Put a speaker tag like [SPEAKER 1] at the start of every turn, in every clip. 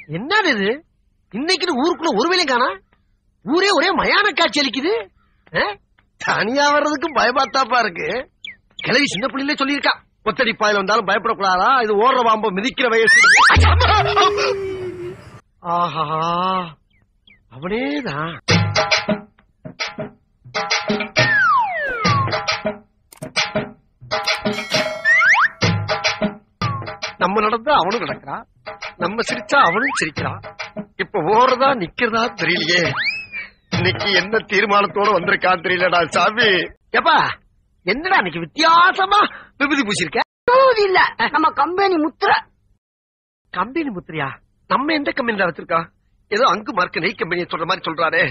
[SPEAKER 1] என்னது இது? இன்னைக்கு ஊருக்குள்ள ஒரு வேலையும் காணா. ஊரே ஒரே மயான காட்சி அளிக்குது. தனியா வர்றதுக்கு பயமாத்தாப்பா இருக்கு. கிளவி சின்ன பிள்ளையிலே சொல்லியிருக்கா, கொத்தடி பாயில வந்தாலும் பயப்படக்கூடாதா, இது ஓடுற பாம்பு மிதிக்கிற வயசு. ஆஹா, அவனேதான். நம்ம நடந்தா அவனும் நடக்கிறான், நம்ம சிரிச்சா அவனும் சிரிக்கிறான். இப்ப ஓடுறதா நிக்கிறதா தெரியலையே. இன்னைக்கு என்ன தீர்மானத்தோட வந்திருக்கான்னு தெரியலடா சாமி. எப்பா என்னடா இன்னைக்கு வித்தியாசமா விபூதி பூசிருக்க?
[SPEAKER 2] இல்ல, நம்ம கம்பெனி முத்திர.
[SPEAKER 1] கம்பெனி முத்திரையா? நம்ம எந்த கம்பெனில வச்சிருக்கோம்? ஏதோ அங்கு மார்க்க நெய் கம்பெனியை சொல்ற மாதிரி சொல்றாரு.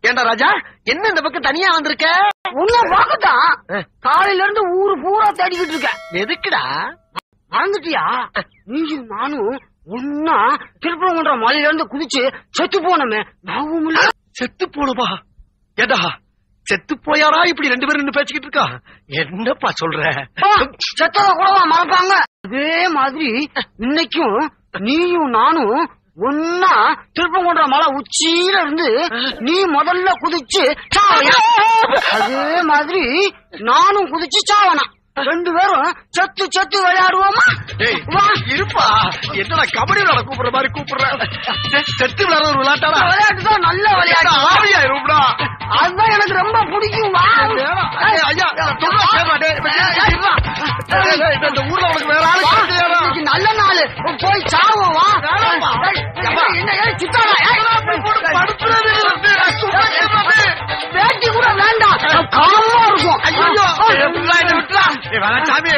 [SPEAKER 1] ஏண்டா ராஜா, என்ன இந்த பக்கம் தனியா வந்திருக்க?
[SPEAKER 2] உன்ன பாக்கத்தான் காலையில இருந்து ஊரு பூரா தேடிக்கிட்டு இருக்க.
[SPEAKER 1] எதுக்குடா?
[SPEAKER 2] மறந்துட்டியா? நீயும் நானும் ஒன்னா திருப்பரங்குன்ற மலையில இருந்து குதிச்சு செத்து போனமே.
[SPEAKER 1] செத்து போனவா? ஏடா செத்து போயாரா இப்படி ரெண்டு பேரும் பேசிக்கிட்டு இருக்கா? என்னப்பா சொல்ற?
[SPEAKER 2] செத்தத கூடவா மறப்பாங்க? அதே மாதிரி இன்னைக்கும் நீயும் நானும் ஒன்னா திருப்பங்குன்ற மலை உச்சியில இருந்து நீ முதல்ல குதிச்சு சாவனா, அதே மாதிரி நானும் குதிச்சு சாவனா. ரெண்டு பேரும் செத்து செத்து விளையாடுவோமா?
[SPEAKER 1] இருப்பா, என்னடா கபடி விளையாட கூப்பிடுற மாதிரி கூப்பிடுற? செத்து விளையாடுற ஒரு விளையாட்டா?
[SPEAKER 2] விளையாட்டுதான், நல்ல விளையாட்டு. அதுதான் எனக்கு ரொம்ப பிடிக்கும்.
[SPEAKER 1] ஊர்ல உனக்கு வேற ஆளு
[SPEAKER 2] நல்ல நாள் போய் சாவோவா? பேட்டி கூட வேண்டாம், காலமா இருக்கும்.
[SPEAKER 1] சாமி